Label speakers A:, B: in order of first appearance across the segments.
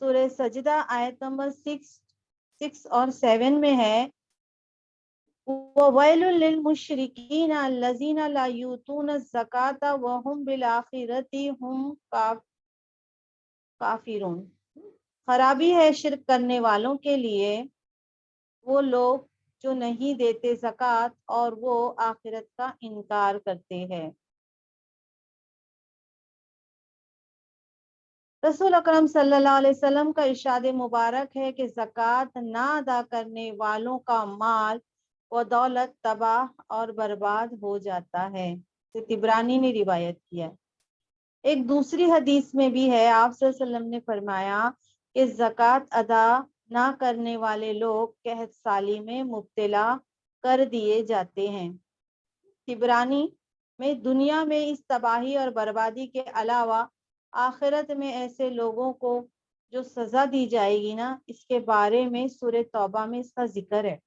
A: سورہ سجدہ آیت نمبر 6 اور 7 میں ہے وَوَيْلٌ لِّلْمُشْرِكِينَ الَّذِينَ لَا يُؤْتُونَ الزَّكَاةَ وَهُمْ بِالْآخِرَةِ هُمْ کافرون۔ خرابی ہے شرک کرنے والوں کے لیے وہ لوگ جو نہیں دیتے زکوٰۃ اور وہ آخرت کا انکار کرتے ہیں۔ رسول اکرم صلی اللہ علیہ وسلم کا ارشاد مبارک ہے کہ زکوٰۃ نہ ادا کرنے والوں کا مال و دولت تباہ اور برباد ہو جاتا ہے۔ طبرانی نے روایت کیا۔ ایک دوسری حدیث میں بھی ہے، آپ صلی اللہ علیہ وسلم نے فرمایا کہ زکوٰۃ ادا نہ کرنے والے لوگ قحط سالی میں مبتلا کر دیے جاتے ہیں۔ طبرانی میں دنیا میں اس تباہی اور بربادی کے علاوہ آخرت میں ایسے لوگوں کو جو سزا دی جائے گی نا، اس کے بارے میں سورہ توبہ میں اس کا ذکر ہے۔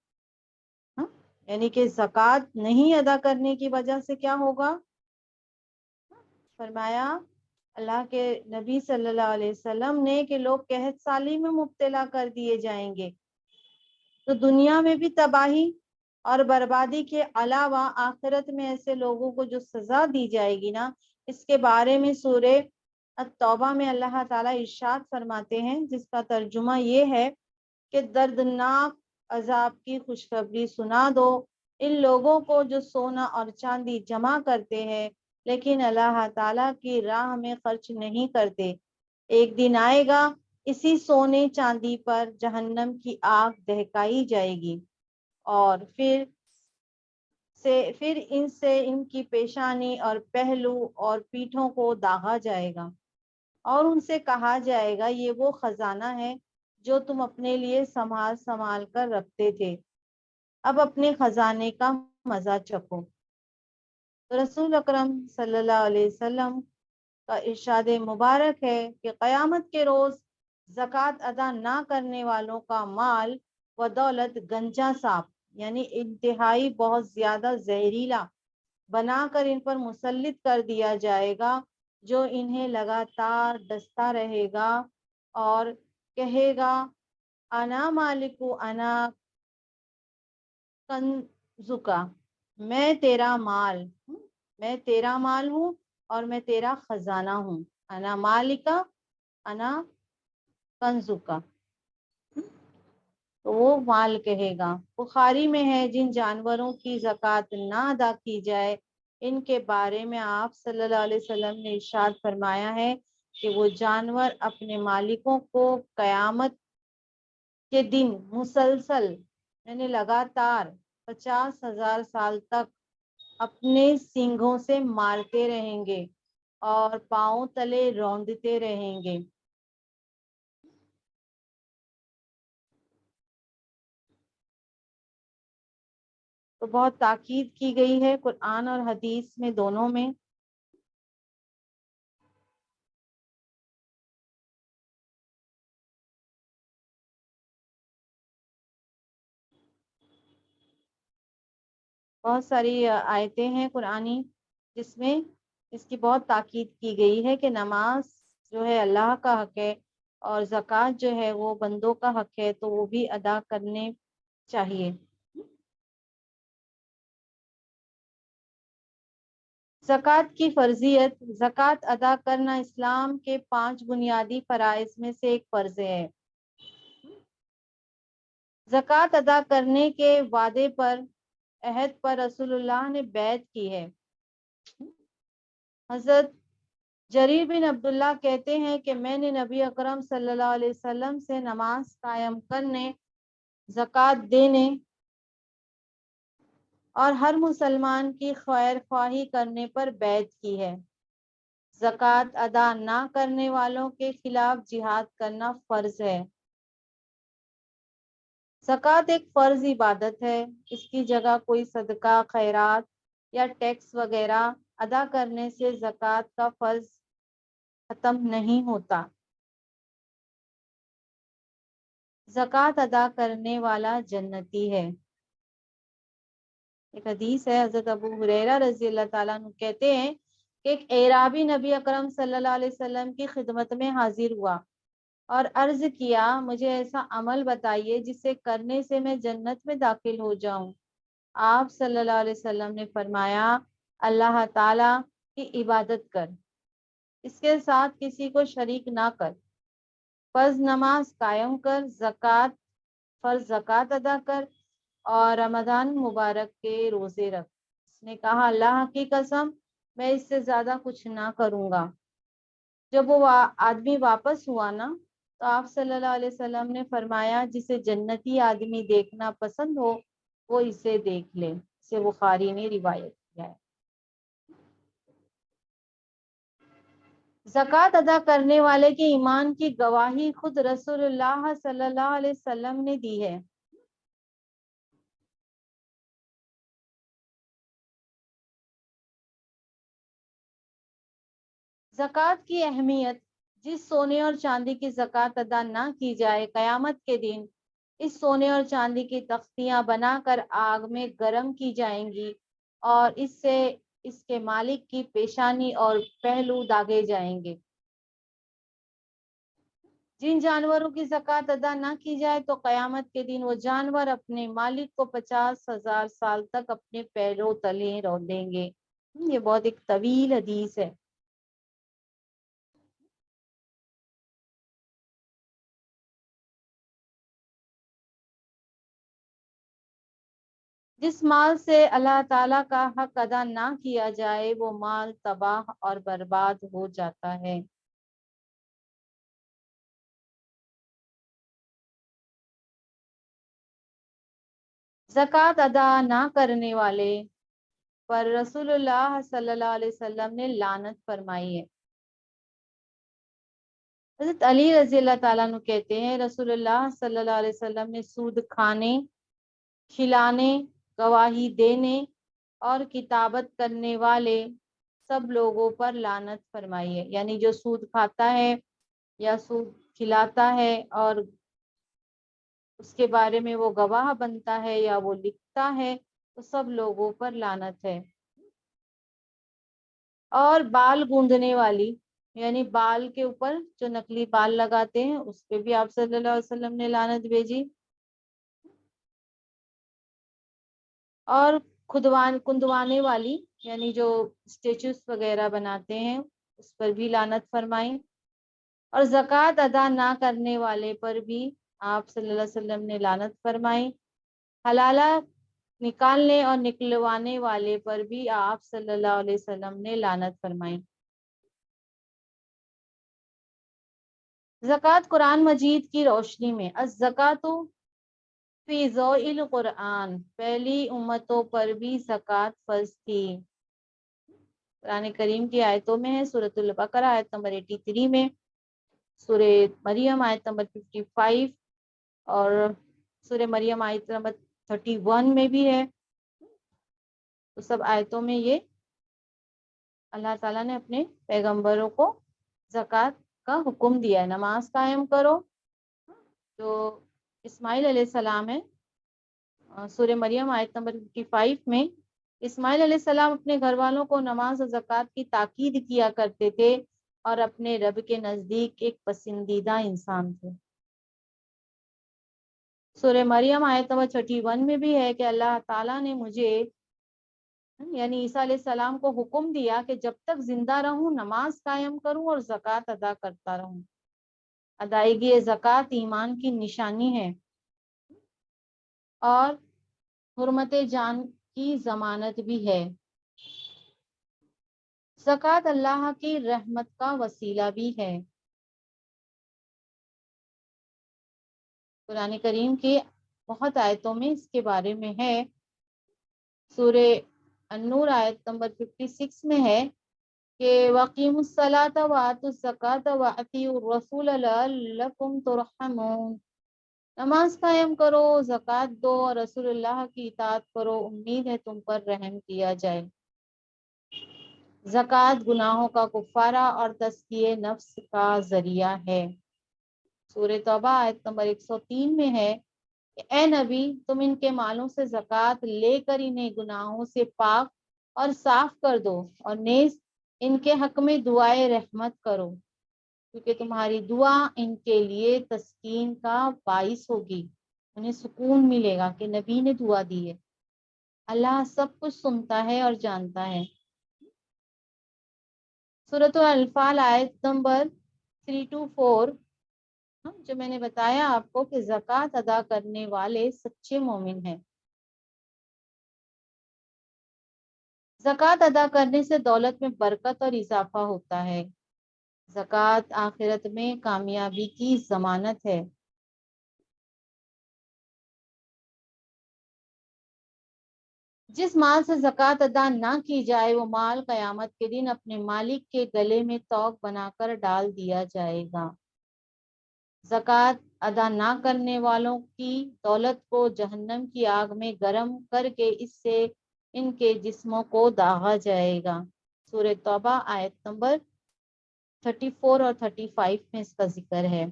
A: یعنی کہ زکوٰۃ نہیں ادا کرنے کی وجہ سے کیا ہوگا؟ فرمایا اللہ کے نبی صلی اللہ علیہ وسلم نے کہ لوگ قحط سالی میں مبتلا کر دیے جائیں گے۔ تو دنیا میں بھی تباہی اور بربادی کے علاوہ آخرت میں ایسے لوگوں کو جو سزا دی جائے گی نا، اس کے بارے میں سورہ التوبہ میں اللہ تعالیٰ ارشاد فرماتے ہیں، جس کا ترجمہ یہ ہے کہ دردناک عذاب کی خوشخبری سنا دو ان لوگوں کو جو سونا اور چاندی جمع کرتے ہیں لیکن اللہ تعالیٰ کی راہ میں خرچ نہیں کرتے۔ ایک دن آئے گا اسی سونے چاندی پر جہنم کی آگ دہکائی جائے گی اور پھر ان سے ان کی پیشانی اور پہلو اور پیٹھوں کو داغا جائے گا اور ان سے کہا جائے گا یہ وہ خزانہ ہے جو تم اپنے لیے سنبھال کر رکھتے تھے، اب اپنے خزانے کا مزہ چکھو۔ رسول اکرم صلی اللہ علیہ وسلم کا ارشاد مبارک ہے کہ قیامت کے روز زکوٰۃ ادا نہ کرنے والوں کا مال و دولت گنجا سانپ یعنی انتہائی بہت زیادہ زہریلا بنا کر ان پر مسلط کر دیا جائے گا، جو انہیں لگاتار ڈستا رہے گا اور کہے گا انا مالکو انا کنزکا، میں تیرا مال ہوں اور میں تیرا خزانہ ہوں۔ انا مالکا انا کنزکا، تو وہ مال کہے گا۔ بخاری میں ہے جن جانوروں کی زکوٰۃ نہ ادا کی جائے ان کے بارے میں آپ صلی اللہ علیہ وسلم نے ارشاد فرمایا ہے کہ وہ جانور اپنے مالکوں کو قیامت کے دن مسلسل یعنی لگاتار 50,000 سال تک اپنے سینگوں سے مارتے رہیں گے اور پاؤں تلے روندتے رہیں گے۔ تو بہت تاکید کی گئی ہے قرآن اور حدیث میں دونوں میں۔ بہت ساری آیتیں ہیں قرآنی جس میں اس کی بہت تاکید کی گئی ہے کہ نماز جو ہے اللہ کا حق ہے اور زکوٰۃ جو ہے وہ بندوں کا حق ہے، تو وہ بھی ادا کرنے چاہیے۔ زکوٰۃ کی فرضیت۔ زکوٰۃ ادا کرنا اسلام کے 5 بنیادی فرائض میں سے ایک فرض ہے۔ زکوٰۃ ادا کرنے کے وعدے پر عہد پر رسول اللہ نے بیعت کی ہے۔ حضرت جریر بن عبداللہ کہتے ہیں کہ میں نے نبی اکرم صلی اللہ علیہ وسلم سے نماز قائم کرنے، زکوٰۃ دینے اور ہر مسلمان کی خیر خواہی کرنے پر بیعت کی ہے۔ زکوٰۃ ادا نہ کرنے والوں کے خلاف جہاد کرنا فرض ہے۔ زکوٰۃ ایک فرض عبادت ہے، اس کی جگہ کوئی صدقہ، خیرات یا ٹیکس وغیرہ ادا کرنے سے زکوٰۃ کا فرض ختم نہیں ہوتا۔ زکوٰۃ ادا کرنے والا جنتی ہے۔ ایک حدیث ہے، حضرت ابو ہریرہ رضی اللہ تعالیٰ عنہ کہتے ہیں کہ ایک اعرابی نبی اکرم صلی اللہ علیہ وسلم کی خدمت میں حاضر ہوا اور عرض کیا مجھے ایسا عمل بتائیے جسے کرنے سے میں جنت میں داخل ہو جاؤں۔ آپ صلی اللہ علیہ وسلم نے فرمایا اللہ تعالی کی عبادت کر، اس کے ساتھ کسی کو شریک نہ کر، فرض نماز قائم کر، فرض زکوٰۃ ادا کر، اور رمضان مبارک کے روزے رکھ۔ اس نے کہا اللہ کی قسم میں اس سے زیادہ کچھ نہ کروں گا۔ جب وہ آدمی واپس ہوا نا تو آپ صلی اللہ علیہ وسلم نے فرمایا جسے جنتی آدمی دیکھنا پسند ہو وہ اسے دیکھ لے۔ اسے بخاری نے روایت کیا ہے۔ زکوٰۃ ادا کرنے والے کے ایمان کی گواہی خود رسول اللہ صلی اللہ علیہ وسلم نے دی ہے۔ زکوٰۃ کی اہمیت، جس سونے اور چاندی کی زکوٰۃ ادا نہ کی جائے قیامت کے دن اس سونے اور چاندی کی تختیاں بنا کر آگ میں گرم کی جائیں گی اور اس سے اس کے مالک کی پیشانی اور پہلو داغے جائیں گے۔ جن جانوروں کی زکوٰۃ ادا نہ کی جائے تو قیامت کے دن وہ جانور اپنے مالک کو 50,000 سال تک اپنے پیروں تلے رونیں گے۔ یہ بہت ایک طویل حدیث ہے۔ جس مال سے اللہ تعالیٰ کا حق ادا نہ کیا جائے وہ مال تباہ اور برباد ہو جاتا ہے۔ زکوٰۃ ادا نہ کرنے والے پر رسول اللہ صلی اللہ علیہ وسلم نے لعنت فرمائی ہے۔ حضرت علی رضی اللہ تعالیٰ عنہ کہتے ہیں رسول اللہ صلی اللہ علیہ وسلم نے سود کھانے، کھلانے، گواہی دینے اور کتابت کرنے والے سب لوگوں پر لعنت فرمائی ہے۔ یعنی جو سود کھاتا ہے یا سود کھلاتا ہے اور اس کے بارے میں وہ گواہ بنتا ہے یا وہ لکھتا ہے تو سب لوگوں پر لعنت ہے۔ اور بال گوندنے والی، یعنی بال کے اوپر جو نقلی بال لگاتے ہیں اس پہ بھی آپ صلی اللہ علیہ وسلم نے لعنت بھیجی۔ اور کندوانے والی، یعنی جو اسٹیچوز وغیرہ بناتے ہیں اس پر بھی لعنت فرمائی۔ اور زکوٰۃ ادا نہ کرنے والے پر بھی آپ صلی اللہ علیہ وسلم نے لعنت فرمائی۔ حلالہ نکالنے اور نکلوانے والے پر بھی آپ صلی اللہ علیہ وسلم نے لعنت فرمائی۔ زکوٰۃ قرآن مجید کی روشنی میں، الزکوٰۃ فی ضوء القرآن، پہلی امتوں پر بھی زکوٰۃ فرض تھی۔ قرآن کریم کی آیتوں میں ہے سورۃ البقرہ آیت نمبر 83 میں، سورہ مریم آیت نمبر 55 اور سورہ مریم آیت نمبر 31 میں بھی ہے۔ تو سب آیتوں میں یہ اللہ تعالیٰ نے اپنے پیغمبروں کو زکوٰۃ کا حکم دیا ہے۔ نماز قائم کرو، جو اسماعیل علیہ السلام ہے، سورہ مریم آیت نمبر 55 میں اسماعیل علیہ السلام اپنے گھر والوں کو نماز اور زکوٰۃ کی تاکید کیا کرتے تھے اور اپنے رب کے نزدیک ایک پسندیدہ انسان تھے۔ سورہ مریم آیت نمبر 31 میں بھی ہے کہ اللہ تعالیٰ نے مجھے یعنی عیسیٰ علیہ السلام کو حکم دیا کہ جب تک زندہ رہوں نماز قائم کروں اور زکوٰۃ ادا کرتا رہوں۔ ادائیگی زکوٰۃ ایمان کی نشانی ہے اور حرمت جان کی ضمانت بھی ہے۔ زکوٰۃ اللہ کی رحمت کا وسیلہ بھی ہے۔ قرآن کریم کے بہت آیتوں میں اس کے بارے میں ہے۔ سورہ النور آیت نمبر 56 میں ہے کہ وَأَقِیمُوا الصَّلَاةَ وَآتُوا الزَّکَاةَ وَأَطِیعُوا الرَّسُولَ لَعَلَّکُمْ تُرْحَمُونَ، نماز قائم کرو، زکوٰۃ دو اور رسول اللہ کی اطاعت کرو، امید ہے تم پر رحم کیا جائے۔ زکوٰۃ گناہوں کا کفارہ اور تزکیہ نفس کا ذریعہ ہے۔ سورہ توبہ آیت نمبر 103 میں ہے کہ اے نبی تم ان کے مالوں سے زکوٰۃ لے کر انہیں گناہوں سے پاک اور صاف کر دو اور نیز ان کے حق میں دعائے رحمت کرو۔ کیونکہ تمہاری دعا ان کے لیے تسکین کا باعث ہوگی، انہیں سکون ملے گا کہ نبی نے دعا دی ہے۔ اللہ سب کچھ سنتا ہے اور جانتا ہے۔ سورۃ الانفال آیت نمبر 3-4، جو میں نے بتایا آپ کو کہ زکوٰۃ ادا کرنے والے سچے مومن ہیں۔ زکوٰۃ ادا کرنے سے دولت میں برکت اور اضافہ ہوتا ہے۔ زکوٰۃ آخرت میں کامیابی کی ضمانت ہے۔ جس مال سے زکوٰۃ ادا نہ کی جائے وہ مال قیامت کے دن اپنے مالک کے گلے میں توق بنا کر ڈال دیا جائے گا۔ زکوٰۃ ادا نہ کرنے والوں کی دولت کو جہنم کی آگ میں گرم کر کے اس سے ان کے جسموں کو داغا جائے گا۔ سورہ توبہ آیت نمبر 34 اور 35 میں اس کا ذکر ہے۔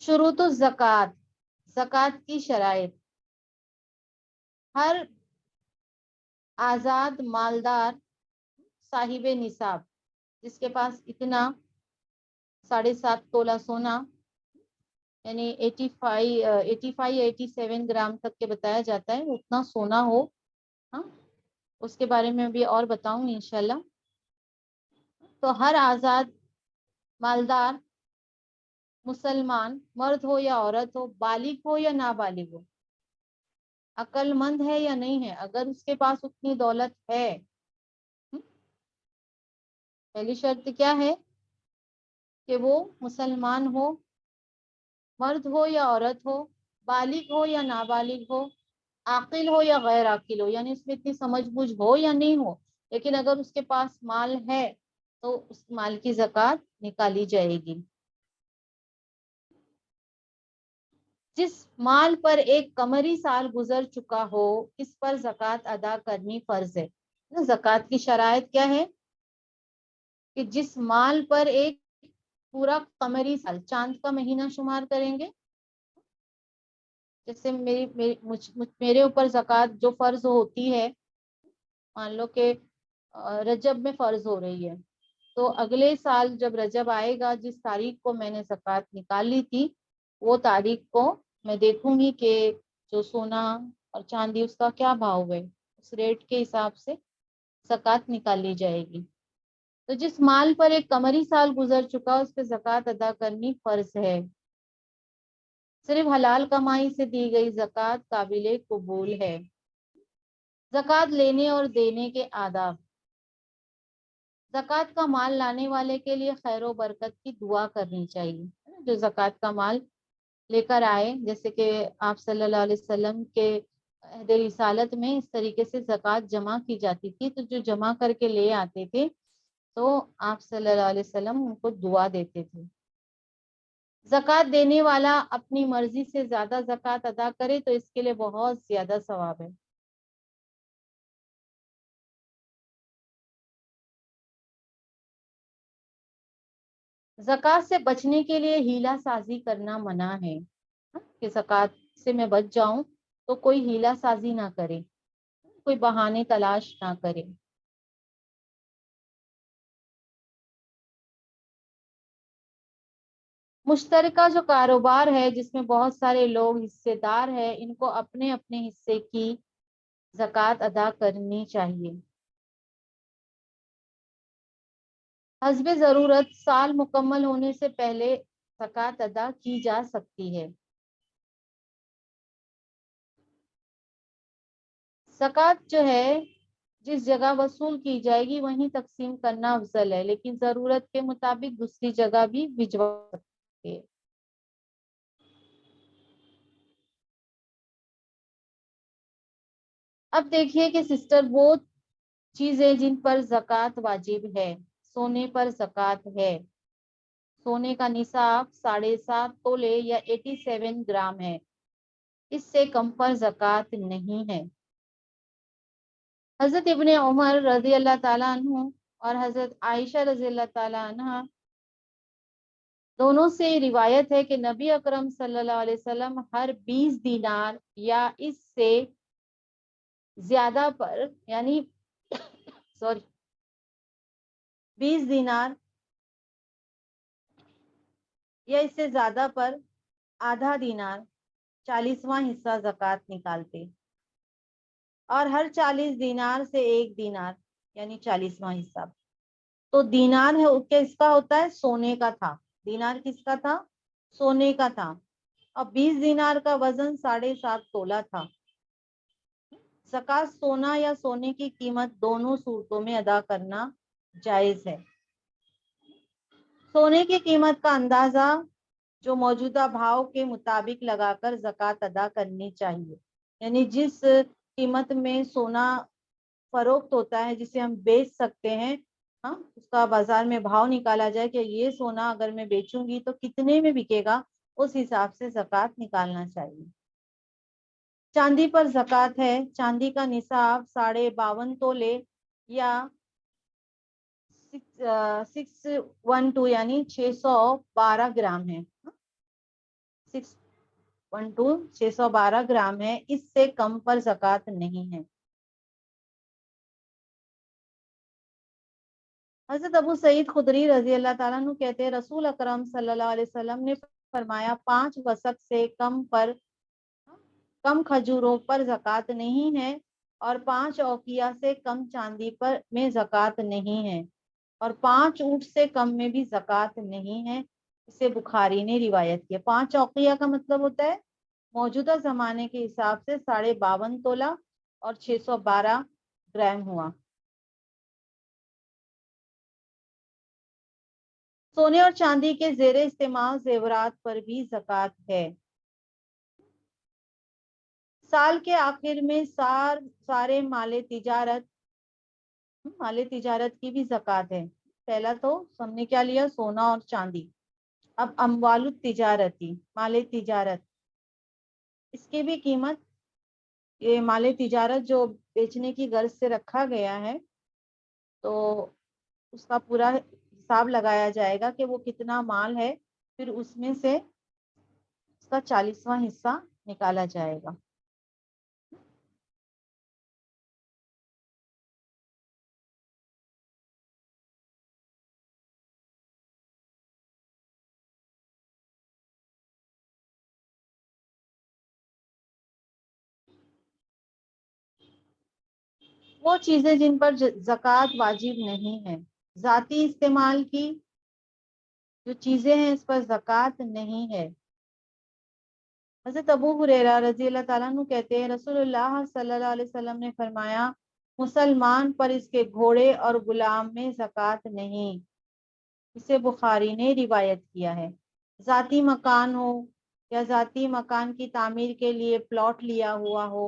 A: شروط الزکوٰۃ، زکوٰۃ کی شرائط۔ ہر آزاد مالدار صاحب نصاب جس کے پاس اتنا 7.5 تولہ سونا یعنی 87 گرام تک کے بتایا جاتا ہے، اتنا سونا ہو، ہاں اس کے بارے میں بھی اور بتاؤں گی انشاءاللہ۔ تو ہر آزاد مالدار مسلمان مرد ہو یا عورت ہو، بالغ ہو یا نابالغ ہو، عقل مند ہے یا نہیں ہے، اگر اس کے پاس اتنی دولت ہے، پہلی شرط کیا ہے کہ وہ مسلمان ہو، مرد ہو یا عورت ہو، بالغ ہو یا نابالغ ہو، عاقل ہو یا غیر عاقل ہو، یعنی اس میں اتنی سمجھ بوجھ ہو یا نہیں ہو، لیکن اگر اس کے پاس مال ہے تو اس مال کی زکوٰۃ نکالی جائے گی۔ جس مال پر ایک قمری سال گزر چکا ہو اس پر زکوٰۃ ادا کرنی فرض ہے۔ زکوٰۃ کی شرائط کیا ہے کہ جس مال پر ایک پورا قمری سال، چاند کا مہینہ شمار کریں گے، جیسے میرے اوپر زکوٰۃ جو فرض ہوتی ہے، مان لو کہ رجب میں فرض ہو رہی ہے، تو اگلے سال جب رجب آئے گا، جس تاریخ کو میں نے زکوٰۃ نکالی تھی وہ تاریخ کو میں دیکھوں گی کہ جو سونا اور چاندی اس کا کیا بھاؤ ہے، اس ریٹ کے حساب سے زکوٰۃ نکالی جائے گی۔ تو جس مال پر ایک قمری سال گزر چکا اس پہ زکوٰۃ ادا کرنی فرض ہے۔ صرف حلال کمائی سے دی گئی زکوٰۃ قابل قبول ہے۔ زکوٰۃ لینے اور دینے کے آداب۔ زکوٰۃ کا مال لانے والے کے لیے خیر و برکت کی دعا کرنی چاہیے۔ جو زکوٰۃ کا مال لے کر آئے، جیسے کہ آپ صلی اللہ علیہ وسلم کے عہد رسالت میں اس طریقے سے زکوٰۃ جمع کی جاتی تھی، تو جو جمع کر کے لے آتے تھے تو آپ صلی اللہ علیہ وسلم ان کو دعا دیتے تھے۔ زکوٰۃ دینے والا اپنی مرضی سے زیادہ زکوٰۃ ادا کرے تو اس کے لیے بہت زیادہ ثواب ہے۔ زکوٰۃ سے بچنے کے لیے ہیلا سازی کرنا منع ہے، کہ زکوٰۃ سے میں بچ جاؤں تو کوئی ہیلا سازی نہ کرے، کوئی بہانے تلاش نہ کرے۔ مشترکہ جو کاروبار ہے جس میں بہت سارے لوگ حصے دار ہیں، ان کو اپنے اپنے حصے کی زکوٰۃ ادا کرنی چاہیے۔ حسب ضرورت سال مکمل ہونے سے پہلے زکوٰۃ ادا کی جا سکتی ہے۔ زکوٰۃ جو ہے جس جگہ وصول کی جائے گی وہیں تقسیم کرنا افضل ہے، لیکن ضرورت کے مطابق دوسری جگہ بھی بھجوا سکتے ہیں۔ اب دیکھیے کہ سسٹر وہ چیزیں جن پر زکوٰۃ واجب ہے۔ سونے پر زکوٰۃ ہے۔ سونے کا نصاب 7.5 تولے یا 87 گرام ہے، اس سے کم پر زکوٰۃ نہیں ہے۔ حضرت ابن عمر رضی اللہ تعالیٰ عنہ اور حضرت عائشہ رضی اللہ تعالیٰ عنہ دونوں سے روایت ہے کہ نبی اکرم صلی اللہ علیہ وسلم ہر 20 دینار یا اس سے زیادہ پر، یعنی 20 دینار یا اس سے زیادہ پر آدھا دینار 40واں حصہ زکوٰۃ نکالتے، اور ہر 40 دینار سے 1 دینار یعنی 40واں حصہ. تو دینار ہے کس کا ہوتا ہے؟ سونے کا تھا. دینار کس کا تھا؟ سونے کا تھا. اور 20 دینار کا وزن 7.5 تولہ تھا. زکوٰۃ سونا یا سونے کی قیمت دونوں صورتوں میں ادا کرنا جائز ہے. سونے کی قیمت کا اندازہ جو موجودہ بھاؤ کے مطابق لگا کر زکوٰۃ ادا کرنی چاہیے. یعنی جس قیمت میں سونا فروخت ہوتا ہے، جسے ہم بیچ سکتے ہیں، ہاں، اس کا بازار میں بھاؤ نکالا جائے کہ یہ سونا اگر میں بیچوں گی تو کتنے میں بکے گا، اس حساب سے زکوٰۃ نکالنا چاہیے. چاندی پر زکوٰۃ ہے. چاندی کا نصاب 52.5 تولے یا 612 یعنی 612 گرام ہے. 612 612 گرام ہے. اس سے کم پر زکوٰۃ نہیں ہے. حضرت ابو سعید خدری رضی اللہ تعالیٰ عنہ کہتے ہیں رسول اکرم صلی اللہ علیہ وسلم نے فرمایا 5 وسق سے کم کھجوروں پر زکوٰۃ نہیں ہے، اور 5 اوقیہ سے کم چاندی پر میں زکوٰۃ نہیں ہے، اور 5 اونٹ سے کم میں بھی زکوٰۃ نہیں ہے. اسے بخاری نے روایت کیا. 5 اوقیہ کا مطلب ہوتا ہے موجودہ زمانے کے حساب سے 52.5 تولہ اور 612 گرام ہوا. سونے اور چاندی کے زیر استعمال زیورات پر بھی زکوٰۃ ہے. سال کے آخر میں سارے مال تجارت کی بھی زکوٰۃ ہے. پہلا تو ہم نے کیا لیا؟ سونا اور چاندی. اب اموال التجارتی، مال تجارت، اس کی بھی قیمت، یہ مال تجارت جو بیچنے کی غرض سے رکھا گیا ہے تو اس کا پورا حساب لگایا جائے گا کہ وہ کتنا مال ہے، پھر اس میں سے اس کا 40واں حصہ نکالا جائے گا. وہ چیزیں جن پر زکوٰۃ واجب نہیں ہے، ذاتی استعمال کی جو چیزیں ہیں اس پر زکوٰۃ نہیں ہے. حضرت ابو ہریرہ رضی اللہ تعالیٰ عنہ کہتے ہیں رسول اللہ صلی اللہ علیہ وسلم نے فرمایا مسلمان پر اس کے گھوڑے اور غلام میں زکوٰۃ نہیں. اسے بخاری نے روایت کیا ہے. ذاتی مکان ہو یا ذاتی مکان کی تعمیر کے لیے پلاٹ لیا ہوا ہو،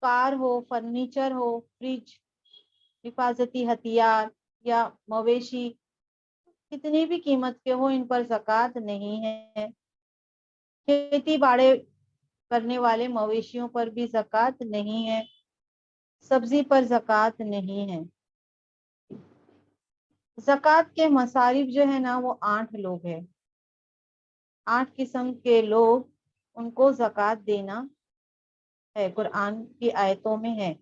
A: کار ہو، فرنیچر ہو، فریج، حفاظتی ہتھیار یا مویشی، کتنی بھی قیمت کے ہو، ان پر زکوٰۃ نہیں ہے. کھیتی باڑی کرنے والے مویشیوں پر بھی زکوٰۃ نہیں ہے. سبزی پر زکوٰۃ نہیں ہے. زکوٰۃ کے مصارف جو ہے نا وہ 8 لوگ ہیں. 8 قسم کے لوگ ان کو زکوٰۃ دینا ہے، قرآن کی آیتوں میں ہے.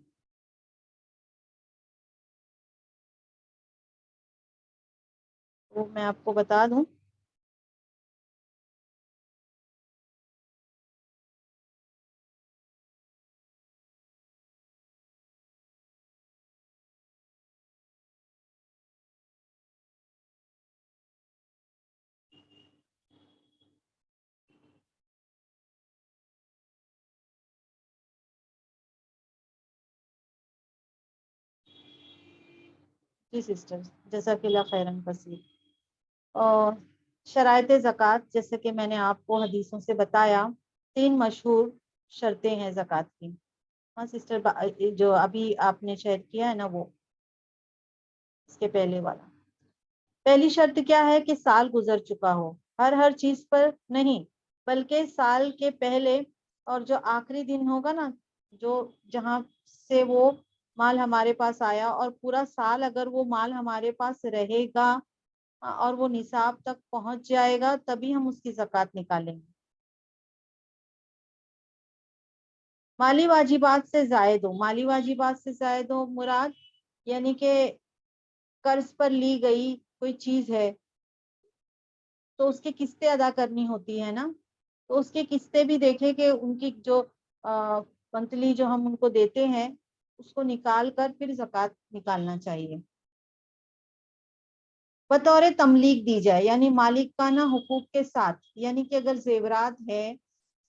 A: وہ میں آپ کو بتا دوں. جی سسٹر، جزاک اللہ خیراً کثیر. اور شرائط زکوٰۃ، جیسے کہ میں نے آپ کو حدیثوں سے بتایا، 3 مشہور شرطیں ہیں زکوٰۃ کی. ہاں سسٹر، جو ابھی آپ نے شیئر کیا ہے نا وہ اس کے پہلے والا. پہلی شرط کیا ہے کہ سال گزر چکا ہو. ہر چیز پر نہیں، بلکہ سال کے پہلے اور جو آخری دن ہوگا نا، جو جہاں سے وہ مال ہمارے پاس آیا، اور پورا سال اگر وہ مال ہمارے پاس رہے گا اور وہ نصاب تک پہنچ جائے گا تبھی ہم اس کی زکوٰۃ نکالیں گے. مالی واجبات سے زائد ہو. مالی واجبات سے زائد ہو مراد یعنی کہ قرض پر لی گئی کوئی چیز ہے، تو اس کی قسطیں ادا کرنی ہوتی ہے نا, تو اس کی قسطیں بھی دیکھیں کہ ان کی جو منتھلی جو ہم ان کو دیتے ہیں اس کو نکال کر پھر زکوٰۃ نکالنا چاہیے. بطور تملیک دی جائے, یعنی مالکانہ حقوق کے ساتھ, یعنی کہ اگر زیورات ہے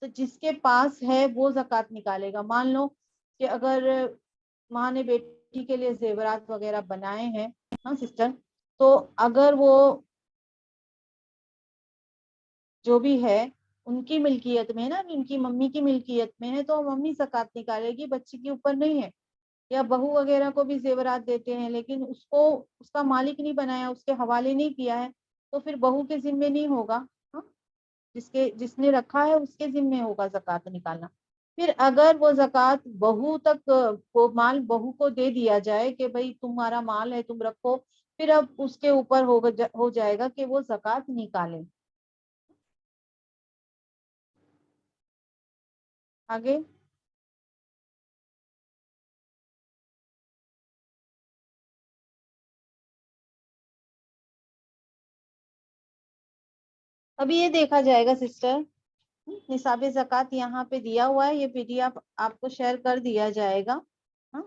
A: تو جس کے پاس ہے وہ زکوٰۃ نکالے گا. مان لو کہ اگر ماں نے بیٹی کے لیے زیورات وغیرہ بنائے ہیں, ہاں سسٹر, تو اگر وہ جو بھی ہے ان کی ملکیت میں ہے نا, ان کی ممی کی ملکیت میں ہے, تو ممی زکوٰۃ نکالے گی, بچی کے اوپر نہیں ہے. یا بہو وغیرہ کو بھی زیورات دیتے ہیں لیکن اس کو اس کا مالک نہیں بنایا, اس کے حوالے نہیں کیا ہے, تو پھر بہو کے ذمے نہیں ہوگا, ہاں, جس نے رکھا ہے اس کے ذمے ہوگا زکوٰۃ نکالنا. پھر اگر وہ زکوٰۃ بہو تک, وہ مال بہو کو دے دیا جائے کہ بھائی تمہارا مال ہے تم رکھو, پھر اب اس کے اوپر ہو جائے گا کہ وہ زکوٰۃ نکالے. آگے ابھی یہ دیکھا جائے گا سسٹر, نصاب زکوٰۃ یہاں پہ دیا ہوا ہے, یہ پی ڈی ایف آپ کو شیئر کر دیا جائے گا. ہاں,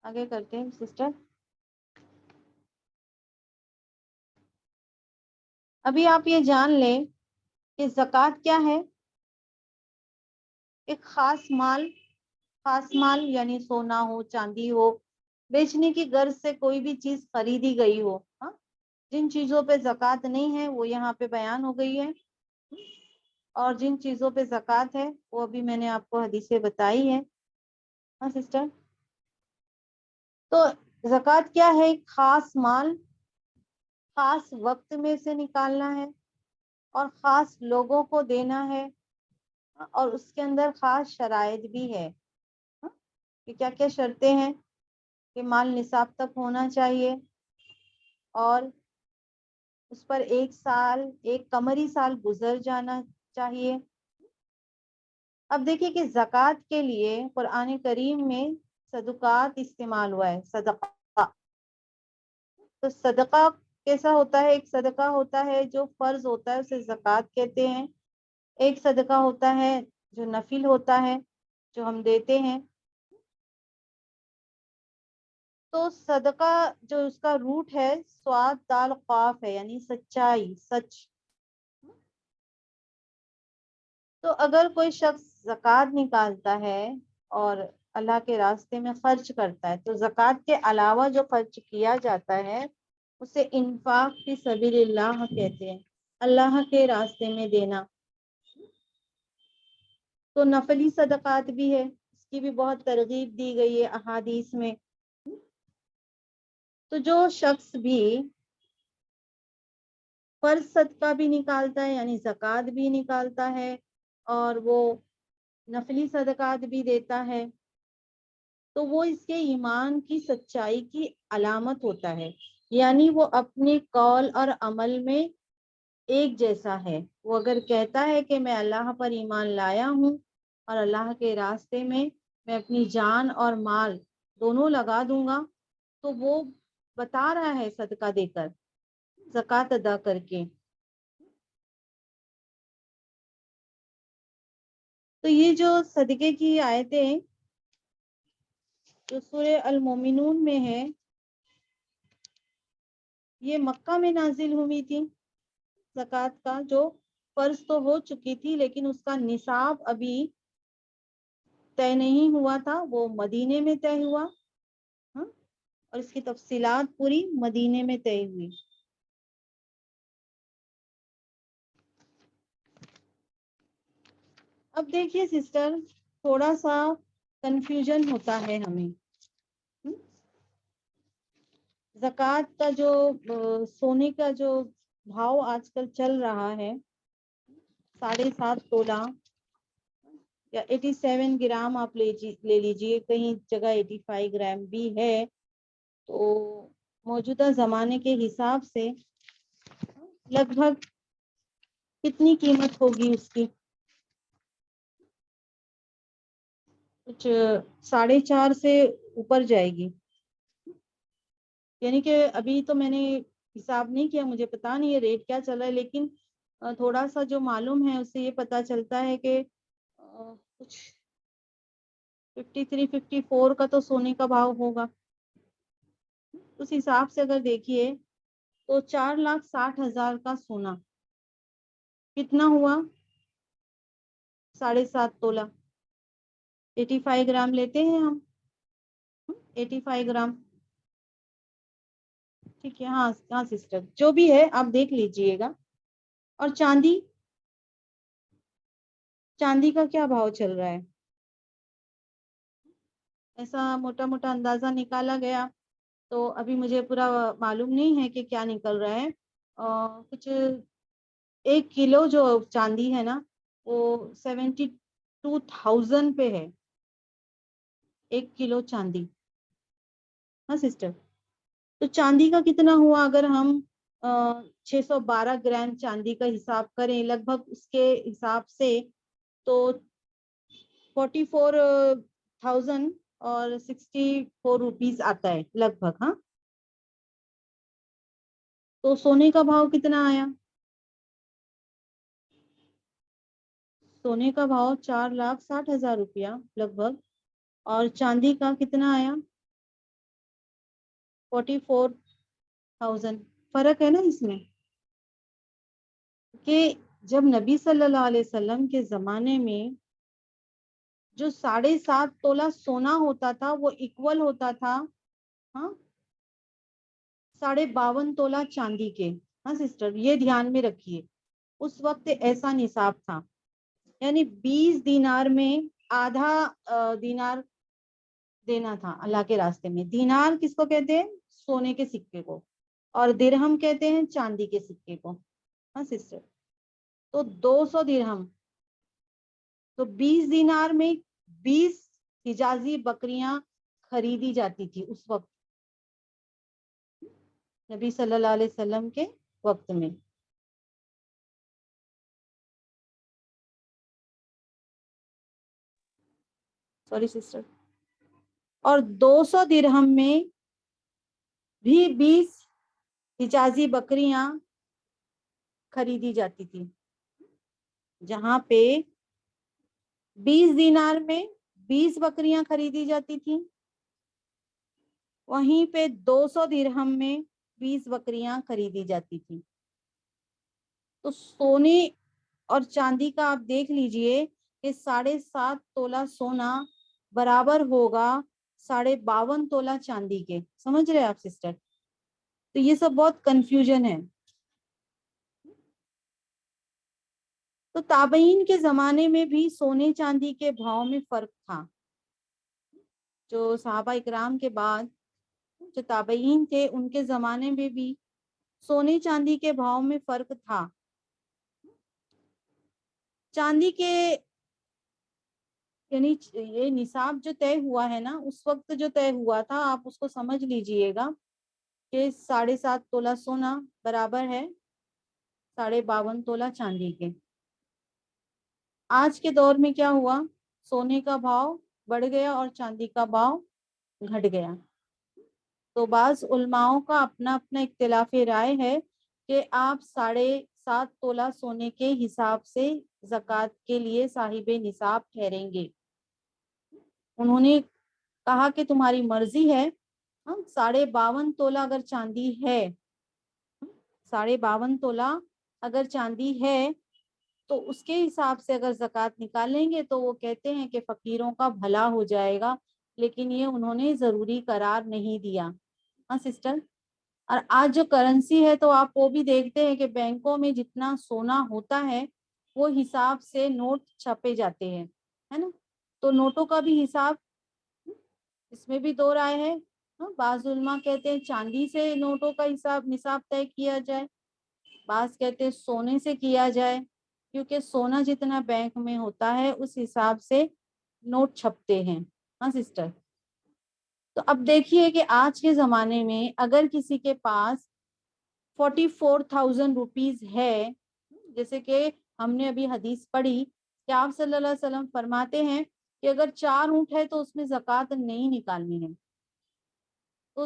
A: آگے کرتے ہیں سسٹر. ابھی آپ یہ جان لیں کہ زکوٰۃ کیا ہے. ایک خاص مال یعنی سونا ہو, چاندی ہو, بیچنے کی غرض سے کوئی بھی چیز خریدی گئی ہو. ہاں, جن چیزوں پہ زکوٰۃ نہیں ہے وہ یہاں پہ بیان ہو گئی ہے, اور جن چیزوں پہ زکوٰۃ ہے وہ ابھی میں نے آپ کو حدیثیں بتائی ہے. ہاں سسٹر, تو زکوٰۃ کیا ہے, ایک خاص مال خاص وقت میں سے نکالنا ہے اور خاص لوگوں کو دینا ہے, اور اس کے اندر خاص شرائط بھی ہے. کہ کیا کیا شرطیں ہیں, کہ مال نصاب تک ہونا چاہیے, اور اس پر ایک قمری سال گزر جانا چاہیے. اب دیکھیے کہ زکوٰۃ کے لیے قرآن کریم میں صدقات استعمال ہوا ہے, صدقہ. تو صدقہ کیسا ہوتا ہے, ایک صدقہ ہوتا ہے جو فرض ہوتا ہے اسے زکوٰۃ کہتے ہیں, ایک صدقہ ہوتا ہے جو نفل ہوتا ہے جو ہم دیتے ہیں. تو صدقہ جو اس کا روٹ ہے صاد دال قاف ہے, یعنی سچائی, سچ. تو اگر کوئی شخص زکوٰۃ نکالتا ہے اور اللہ کے راستے میں خرچ کرتا ہے, تو زکوٰۃ کے علاوہ جو خرچ کیا جاتا ہے اسے انفاق فی سبیل اللہ کہتے ہیں, اللہ کے راستے میں دینا. تو نفلی صدقات بھی ہے, اس کی بھی بہت ترغیب دی گئی ہے احادیث میں. تو جو شخص بھی فرض صدقہ بھی نکالتا ہے یعنی زکوٰۃ بھی نکالتا ہے اور وہ نفلی صدقات بھی دیتا ہے, تو وہ اس کے ایمان کی سچائی کی علامت ہوتا ہے. یعنی وہ اپنے قول اور عمل میں ایک جیسا ہے. وہ اگر کہتا ہے کہ میں اللہ پر ایمان لایا ہوں اور اللہ کے راستے میں اپنی جان اور مال دونوں لگا دوں گا, تو وہ بتا رہا ہے صدقہ دے کر, زکوٰۃ ادا کر کے. تو یہ جو صدقے کی آیتیں جو سورہ المومنون میں ہے, یہ مکہ میں نازل ہوئی تھی. زکوٰۃ کا جو فرض تو ہو چکی تھی لیکن اس کا نصاب ابھی طے نہیں ہوا تھا, وہ مدینے میں طے ہوا. ہاں, اور اس کی تفصیلات پوری مدینے میں طے ہوئی. اب دیکھیے سسٹر, تھوڑا سا کنفیوژن ہوتا ہے ہمیں. زکوٰۃ کا جو سونے کا جو بھاؤ آج کل چل رہا ہے 7.5 تولہ یا 87 گرام آپ لے لیجئے, کہیں جگہ 85 گرام بھی ہے, تو موجودہ زمانے کے حساب سے لگ بھگ کتنی قیمت ہوگی اس کی, کچھ 4.5 سے اوپر جائے گی. یعنی کہ ابھی تو میں نے حساب نہیں کیا, مجھے پتا نہیں ہے ریٹ کیا چل رہا ہے, لیکن تھوڑا سا جو معلوم ہے اس سے یہ پتا چلتا ہے کہ کچھ 53-54 کا تو سونے کا بھاؤ ہوگا. اس حساب سے اگر دیکھیے تو 4,60,000 کا سونا کتنا ہوا, 7.5 تولہ, 85 گرام لیتے ہیں ہم, 85 گرام, ٹھیک ہے. ہاں ہاں سسٹر, جو بھی ہے آپ دیکھ لیجئے گا. اور چاندی, چاندی کا کیا بھاؤ چل رہا ہے, ایسا موٹا موٹا اندازہ نکالا گیا, تو ابھی مجھے پورا معلوم نہیں ہے کہ کیا نکل رہا ہے. کچھ 1 کلو جو چاندی ہے نا وہ 72,000 پہ ہے, 1 کلو چاندی. ہاں سسٹر, تو چاندی کا کتنا ہوا اگر ہم 612 گرام چاندی کا حساب کریں لگ بھگ اس کے حساب سے, تو 44,000 اور 64 روپیز آتا ہے لگ بھگ. ہاں, تو سونے کا بھاؤ کتنا آیا, سونے کا بھاؤ 4,60,000 روپیہ لگ بھگ, اور چاندی کا کتنا آیا 44,000. فرق ہے نا اس میں, کہ جب نبی صلی اللہ علیہ وسلم کے زمانے میں جو 7.5 تولہ سونا ہوتا تھا وہ اکول ہوتا تھا, ہاں, 52.5 تولہ چاندی کے. ہاں سسٹر, یہ دھیان میں رکھیے, اس وقت ایسا نصاب تھا, یعنی 20 دینار میں آدھا دینار دینا تھا اللہ کے راستے میں. دینار کس کو کہتے ہیں, سونے کے سکے کو, اور درہم کہتے ہیں چاندی کے سکے کو. ہاں سسٹر, تو 200 درہم, تو 20 دینار میں 20 حجازی بکریاں خریدی جاتی تھی اس وقت, نبی صلی اللہ علیہ وسلم کے وقت میں. سوری سسٹر, اور 200 درہم میں بھی 20 حجازی بکریاں خریدی جاتی تھی. جہاں پہ 20 دینار میں 20 بکریاں خریدی جاتی تھی, وہیں پہ 200 درہم میں 20 بکریاں خریدی جاتی تھی. تو سونے اور چاندی کا آپ دیکھ لیجئے کہ 7.5 تولہ سونا برابر ہوگا 52.5 تولہ چاندی کے. سمجھ رہے آپ سسٹر, تو یہ سب بہت کنفیوژن ہے. تو تابعین کے زمانے میں بھی سونے چاندی کے بھاؤ میں فرق تھا. جو صحابہ اکرام کے بعد جو تابعین تھے ان کے زمانے میں بھی سونے چاندی کے بھاؤ میں فرق تھا. چاندی کے یعنی یہ نصاب جو طے ہوا ہے نا, اس وقت جو طے ہوا تھا آپ اس کو سمجھ لیجئے گا کہ 7.5 تولہ سونا برابر ہے 52.5 تولہ چاندی کے. آج کے دور میں کیا ہوا, سونے کا بھاؤ بڑھ گیا اور چاندی کا بھاؤ گھٹ گیا. تو بعض علماؤں کا اپنا اپنا اختلاف رائے ہے کہ آپ 7.5 تولہ سونے کے حساب سے زکوٰۃ کے لیے صاحب نصاب ٹھہریں گے. انہوں نے کہا کہ تمہاری مرضی ہے, 52.5 تولہ اگر چاندی ہے, 52.5 تولہ اگر چاندی ہے تو اس کے حساب سے اگر زکوٰۃ نکالیں گے تو وہ کہتے ہیں کہ فقیروں کا بھلا ہو جائے گا, لیکن یہ انہوں نے ضروری قرار نہیں دیا. ہاں سسٹر, اور آج جو کرنسی ہے تو آپ وہ بھی دیکھتے ہیں کہ بینکوں میں جتنا سونا ہوتا ہے وہ حساب سے نوٹ چھپے جاتے ہیں, ہے نا. تو نوٹوں کا بھی حساب, اس میں بھی دو رائے ہے. بعض علماء کہتے ہیں چاندی سے نوٹوں کا حساب نصاب طے کیا جائے, بعض کہتے ہیں سونے سے کیا جائے, کیونکہ سونا جتنا بینک میں ہوتا ہے اس حساب سے نوٹ چھپتے ہیں. ہاں سسٹر, تو اب دیکھیے کہ آج کے زمانے میں اگر کسی کے پاس 44,000 روپیز ہے, جیسے کہ ہم نے ابھی حدیث پڑھی کہ آپ صلی اللہ علیہ وسلم فرماتے ہیں کہ اگر 4 اونٹ ہے تو اس میں زکوٰۃ نہیں نکالنی ہے. تو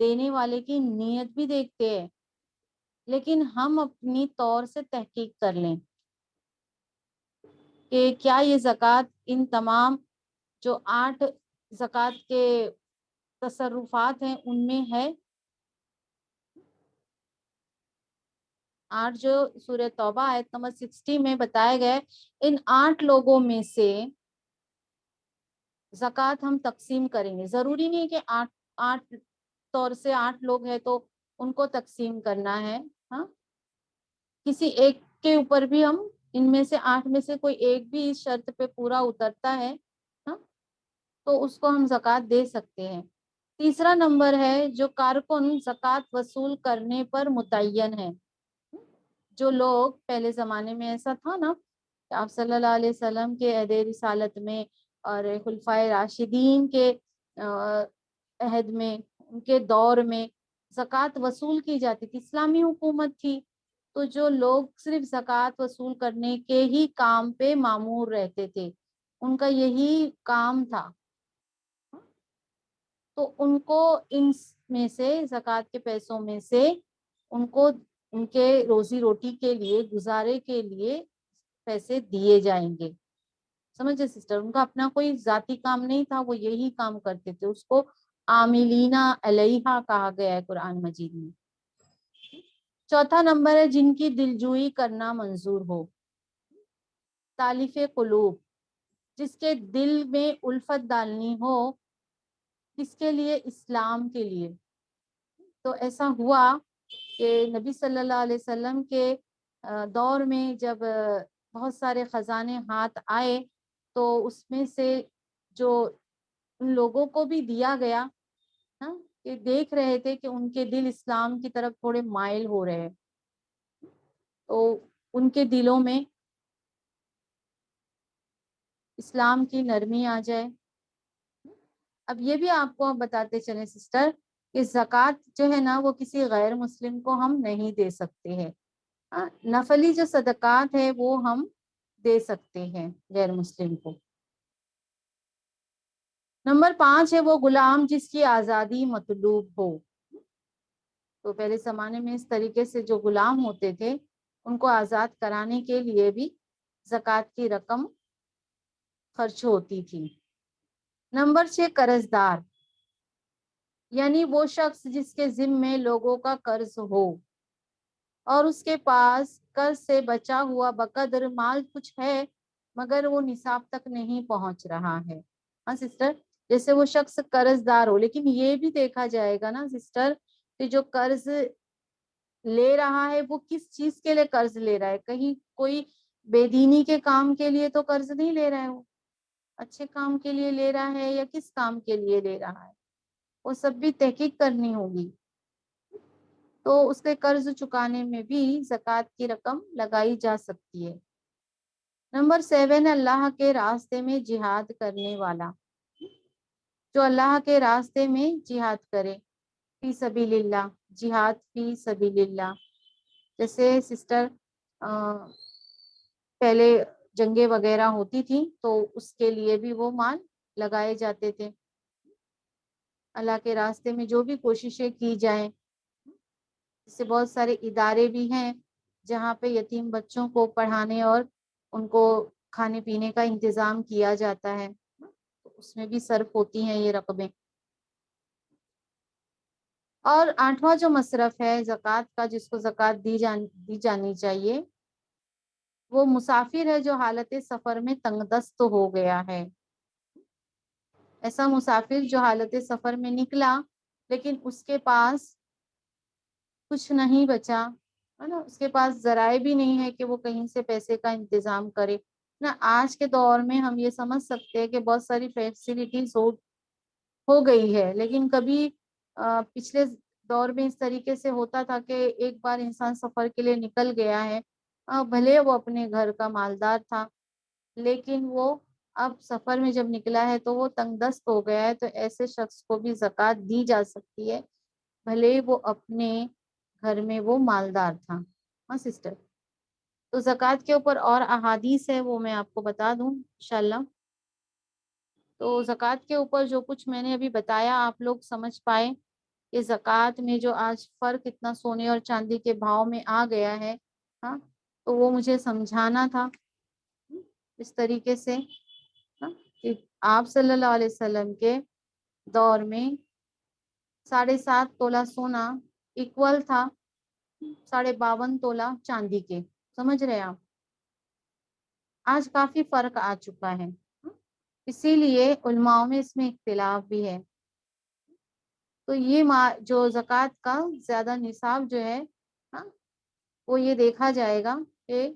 A: دینے والے کی نیت بھی دیکھتے ہیں، لیکن ہم اپنی طور سے تحقیق کر لیں کہ کیا یہ زکوٰۃ ان تمام جو 8 زکوٰۃ کے تصرفات ہیں ان میں ہے۔ 8 جو سورہ توبہ آیت نمبر 60 میں بتائے گئے، ان 8 لوگوں میں سے زکوٰۃ ہم تقسیم کریں گے۔ ضروری نہیں کہ 8 طور سے 8 لوگ ہیں تو ان کو تقسیم کرنا ہے، ہاں، کسی ایک کے اوپر بھی ہم ان میں سے 8 میں سے کوئی ایک بھی اس شرط پہ پورا اترتا ہے، ہاں، تو اس کو ہم زکوٰۃ دے سکتے ہیں۔ تیسرا نمبر ہے جو کارکن زکوٰۃ وصول کرنے پر متعین ہے۔ جو لوگ پہلے زمانے میں ایسا تھا نا کہ آپ صلی اللہ علیہ وسلم کے عہد رسالت میں اور خلفائے راشدین کے عہد میں، ان کے دور میں زکوٰۃ وصول کی جاتی تھی، اسلامی حکومت تھی، تو جو لوگ صرف زکوٰۃ وصول کرنے کے ہی کام پہ مامور رہتے تھے، ان کا یہی کام تھا، تو ان کو ان میں سے زکوٰۃ کے پیسوں میں سے ان کو ان کے روزی روٹی کے لیے، گزارے کے لیے پیسے دیے جائیں گے۔ سمجھے سسٹر، ان کا اپنا کوئی ذاتی کام نہیں تھا، وہ یہی کام کرتے تھے، اس کو عاملین علیہا کہا گیا ہے قرآن مجید میں۔ چوتھا نمبر ہے جن کی دلجوئی کرنا منظور ہو، تالیف قلوب، جس کے دل میں الفت ڈالنی ہو، کس کے لیے؟ اسلام کے لیے۔ تو ایسا ہوا کہ نبی صلی اللہ علیہ وسلم کے دور میں جب بہت سارے خزانے ہاتھ آئے تو اس میں سے جو ان لوگوں کو بھی دیا گیا، ہاں، کہ دیکھ رہے تھے کہ ان کے دل اسلام کی طرف تھوڑے مائل ہو رہے ہیں، تو ان کے دلوں میں اسلام کی نرمی آ جائے۔ اب یہ بھی آپ کو بتاتے چلیں سسٹر کہ زکوٰۃ جو ہے نا وہ کسی غیر مسلم کو ہم نہیں دے سکتے ہیں، نفلی جو صدقات ہے وہ ہم دے سکتے ہیں غیر مسلم کو۔ نمبر 5 ہے وہ غلام جس کی آزادی مطلوب ہو۔ تو پہلے زمانے میں اس طریقے سے جو غلام ہوتے تھے ان کو آزاد کرانے کے لیے بھی زکوٰۃ کی رقم خرچ ہوتی تھی۔ نمبر 6 قرض دار، یعنی وہ شخص جس کے ذمے لوگوں کا قرض ہو اور اس کے پاس قرض سے بچا ہوا بقدر مال کچھ ہے مگر وہ نصاب تک نہیں پہنچ رہا ہے۔ ہاں سسٹر، جیسے وہ شخص قرض دار ہو، لیکن یہ بھی دیکھا جائے گا نا سسٹر کہ جو قرض لے رہا ہے وہ کس چیز کے لیے قرض لے رہا ہے، کہیں کوئی بے دینی کے کام کے لیے تو قرض نہیں لے رہا ہے، وہ اچھے کام کے لیے لے رہا ہے یا کس کام کے لیے لے رہا ہے، وہ سب بھی تحقیق کرنی ہوگی۔ تو اس کے قرض چکانے میں بھی زکوٰۃ کی رقم لگائی جا سکتی ہے۔ نمبر 7 اللہ کے راستے میں جہاد کرنے والا، جو اللہ کے راستے میں جہاد کرے، فی سبیل اللہ، جہاد فی سبیل اللہ۔ جیسے سسٹر پہلے جنگیں وغیرہ ہوتی تھی تو اس کے لیے بھی وہ مال لگائے جاتے تھے۔ اللہ کے راستے میں جو بھی کوششیں کی جائیں، اس سے بہت سارے ادارے بھی ہیں جہاں پہ یتیم بچوں کو پڑھانے اور ان کو کھانے پینے کا انتظام کیا جاتا ہے، اس میں بھی صرف ہوتی ہیں یہ رقمیں۔ اور 8واں جو مصرف ہے زکوٰۃ کا، جس کو زکوٰۃ دی جانی چاہیے، وہ مسافر ہے جو حالت سفر میں تنگ دست ہو گیا ہے۔ ایسا مسافر جو حالت سفر میں نکلا لیکن اس کے پاس کچھ نہیں بچا، ہے نا، اس کے پاس ذرائع بھی نہیں ہے کہ وہ کہیں سے پیسے کا انتظام کرے نا۔ آج کے دور میں ہم یہ سمجھ سکتے ہیں کہ بہت ساری فیسلٹیز ہو گئی ہے، لیکن کبھی پچھلے دور میں اس طریقے سے ہوتا تھا کہ ایک بار انسان سفر کے لیے نکل گیا ہے، بھلے وہ اپنے گھر کا مالدار تھا لیکن وہ اب سفر میں جب نکلا ہے تو وہ تنگ دست ہو گیا ہے، تو ایسے شخص کو بھی زکوٰۃ دی جا سکتی ہے بھلے وہ اپنے گھر میں وہ مالدار تھا۔ ہاں سسٹر، تو زکوٰۃ کے اوپر اور احادیث ہے وہ میں آپ کو بتا دوں انشاءاللہ۔ تو زکوٰۃ کے اوپر جو کچھ میں نے ابھی بتایا آپ لوگ سمجھ پائے یہ زکوٰۃ میں جو آج فرق اتنا سونے اور چاندی کے بھاؤ میں آ گیا ہے، ہاں، تو وہ مجھے سمجھانا تھا اس طریقے سے، ہاں، کہ آپ صلی اللہ علیہ وسلم کے دور میں 7.5 تولہ سونا ایکول تھا 52.5 تولہ چاندی کے، سمجھ رہے آپ؟ آج کافی فرق آ چکا ہے، اسی لیے علماء میں اس میں اختلاف بھی ہے۔ تو یہ جو زکوٰۃ کا زیادہ نصاب جو ہے، ہاں، وہ یہ دیکھا جائے گا کہ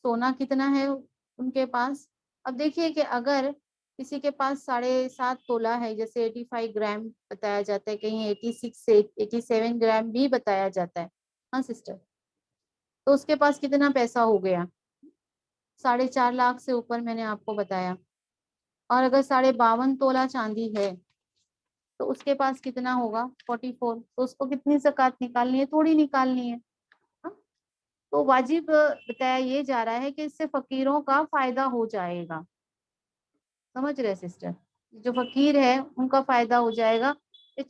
A: سونا کتنا ہے ان کے پاس۔ اب دیکھیے کہ اگر کسی کے پاس 7.5 تولہ ہے، جیسے 85 گرام بتایا جاتا ہے، کہیں 86 سے 87 گرام بھی بتایا جاتا ہے، ہاں سسٹر، تو اس کے پاس کتنا پیسہ ہو گیا؟ 4.5 لاکھ سے اوپر میں نے آپ کو بتایا۔ اور اگر 52.5 تولہ چاندی ہے تو اس کے پاس کتنا ہوگا؟ 44۔ تو اس کو کتنی زکوٰۃ نکالنی ہے؟ تھوڑی نکالنی ہے، ہاں؟ تو واجب بتایا یہ جا رہا ہے کہ اس سے فقیروں کا فائدہ ہو جائے گا، سمجھ رہے سسٹر؟ جو فقیر ہے ان کا فائدہ ہو جائے گا۔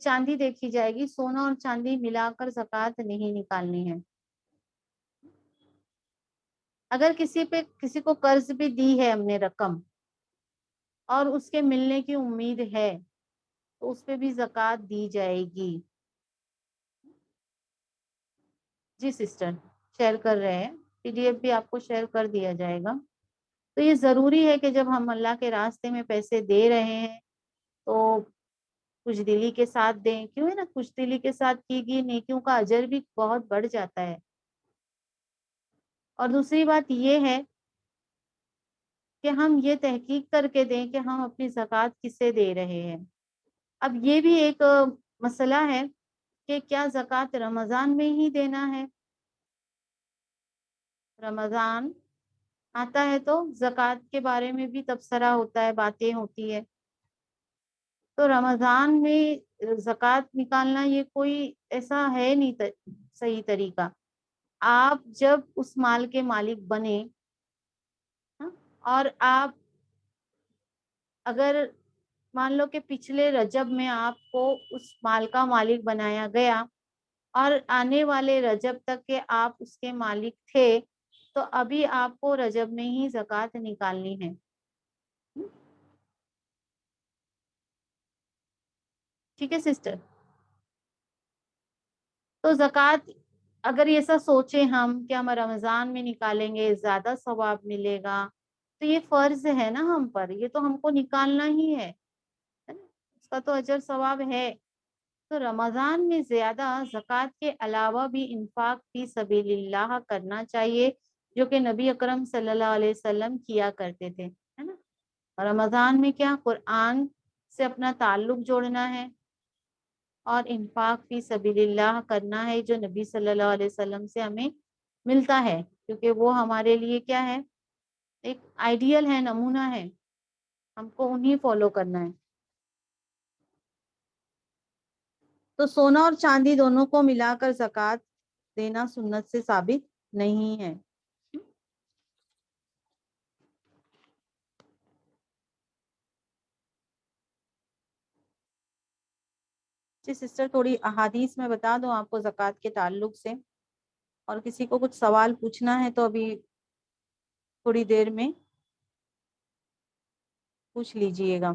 A: چاندی دیکھی جائے گی، سونا اور چاندی ملا کر زکوٰۃ نہیں نکالنی ہے۔ اگر کسی کو قرض بھی دی ہے ہم نے رقم اور اس کے ملنے کی امید ہے تو اس پہ بھی زکوٰۃ دی جائے گی۔ جی سسٹر، شیئر کر رہے ہیں، PDF بھی آپ کو شیئر کر دیا جائے گا۔ تو یہ ضروری ہے کہ جب ہم اللہ کے راستے میں پیسے دے رہے ہیں تو خوش دلی کے ساتھ دیں، کیوں ہے نا، خوش دلی کے ساتھ کی گئی نیکیوں کا اجر بھی بہت بڑھ جاتا ہے۔ اور دوسری بات یہ ہے کہ ہم یہ تحقیق کر کے دیں کہ ہم اپنی زکوٰۃ کسے دے رہے ہیں۔ اب یہ بھی ایک مسئلہ ہے کہ کیا زکوٰۃ رمضان میں ہی دینا ہے؟ رمضان آتا ہے تو زکوٰۃ کے بارے میں بھی تبصرہ ہوتا ہے، باتیں ہوتی ہے۔ تو رمضان میں زکوٰۃ نکالنا یہ کوئی ایسا ہے نہیں صحیح طریقہ۔ آپ جب اس مال کے مالک بنے، اور آپ اگر مان لو کہ پچھلے رجب میں آپ کو اس مال کا مالک بنایا گیا اور آنے والے رجب تک کے آپ اس کے مالک تھے، تو ابھی آپ کو رجب میں ہی زکوٰۃ نکالنی ہے۔ ٹھیک ہے سسٹر؟ تو زکوٰۃ اگر ایسا سوچیں ہم کہ ہم رمضان میں نکالیں گے زیادہ ثواب ملے گا، تو یہ فرض ہے نا ہم پر، یہ تو ہم کو نکالنا ہی ہے، اس کا تو اجر ثواب ہے۔ تو رمضان میں زیادہ زکوٰۃ کے علاوہ بھی انفاق فی سبیل اللہ کرنا چاہیے، جو کہ نبی اکرم صلی اللہ علیہ وسلم کیا کرتے تھے، ہے نا۔ رمضان میں کیا قرآن سے اپنا تعلق جوڑنا ہے اور انفاق فی سبیل اللہ کرنا ہے، جو نبی صلی اللہ علیہ وسلم سے ہمیں ملتا ہے، کیونکہ وہ ہمارے لیے کیا ہے، ایک آئیڈیل ہے، نمونہ ہے، ہم کو انہیں فالو کرنا ہے۔ تو سونا اور چاندی دونوں کو ملا کر زکوٰۃ دینا سنت سے ثابت نہیں ہے۔ جی سسٹر، تھوڑی احادیث میں بتا دوں آپ کو زکوٰۃ کے تعلق سے، اور کسی کو کچھ سوال پوچھنا ہے تو ابھی تھوڑی دیر میں پوچھ لیجئے گا۔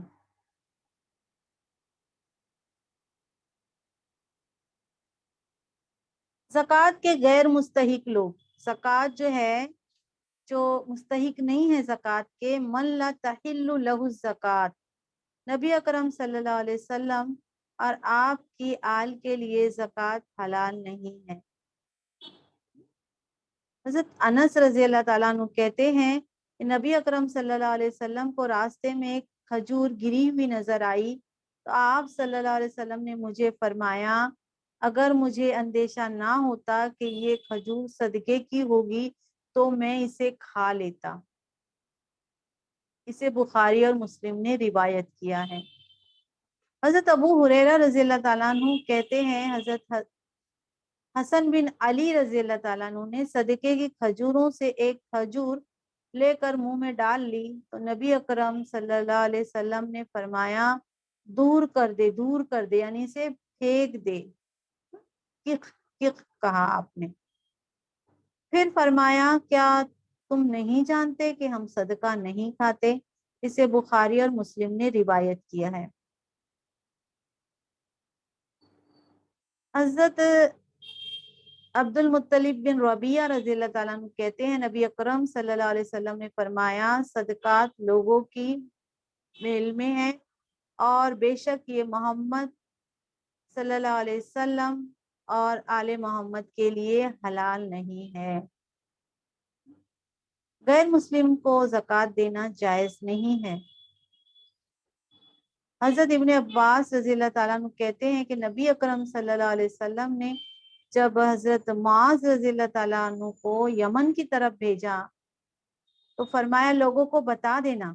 A: زکوٰۃ کے غیر مستحق لوگ، زکوٰۃ جو ہے، جو مستحق نہیں ہے زکوٰۃ کے، من لا تحل لہ الزکوٰۃ، نبی اکرم صلی اللہ علیہ وسلم اور آپ کی آل کے لیے زکوٰۃ حلال نہیں ہے۔ حضرت انس رضی اللہ تعالیٰ عنہ کہتے ہیں کہ نبی اکرم صلی اللہ علیہ وسلم کو راستے میں ایک کھجور گری ہوئی نظر آئی، تو آپ صلی اللہ علیہ وسلم نے مجھے فرمایا، اگر مجھے اندیشہ نہ ہوتا کہ یہ کھجور صدقے کی ہوگی تو میں اسے کھا لیتا۔ اسے بخاری اور مسلم نے روایت کیا ہے۔ حضرت ابو ہریرہ رضی اللہ تعالیٰ عنہ کہتے ہیں، حضرت حسن بن علی رضی اللہ تعالیٰ عنہ نے صدقے کی کھجوروں سے ایک کھجور لے کر منہ میں ڈال لی تو نبی اکرم صلی اللہ علیہ وسلم نے فرمایا، دور کر دے، دور کر دے، یعنی اسے پھینک دے. کک کک کہا آپ نے. پھر فرمایا کیا تم نہیں جانتے کہ ہم صدقہ نہیں کھاتے؟ اسے بخاری اور مسلم نے روایت کیا ہے. حضرت عبد المطلب بن ربیعہ رضی اللہ تعالیٰ عنہ کہتے ہیں نبی اکرم صلی اللہ علیہ وسلم نے فرمایا صدقات لوگوں کی میل میں ہے اور بے شک یہ محمد صلی اللہ علیہ وسلم اور آل محمد کے لیے حلال نہیں ہے. غیر مسلم کو زکوٰۃ دینا جائز نہیں ہے. حضرت ابن عباس رضی اللہ تعالیٰ عنہ کہتے ہیں کہ نبی اکرم صلی اللہ علیہ وسلم نے جب حضرت معاذ رضی اللہ تعالیٰ عنہ کو یمن کی طرف بھیجا تو فرمایا لوگوں کو بتا دینا.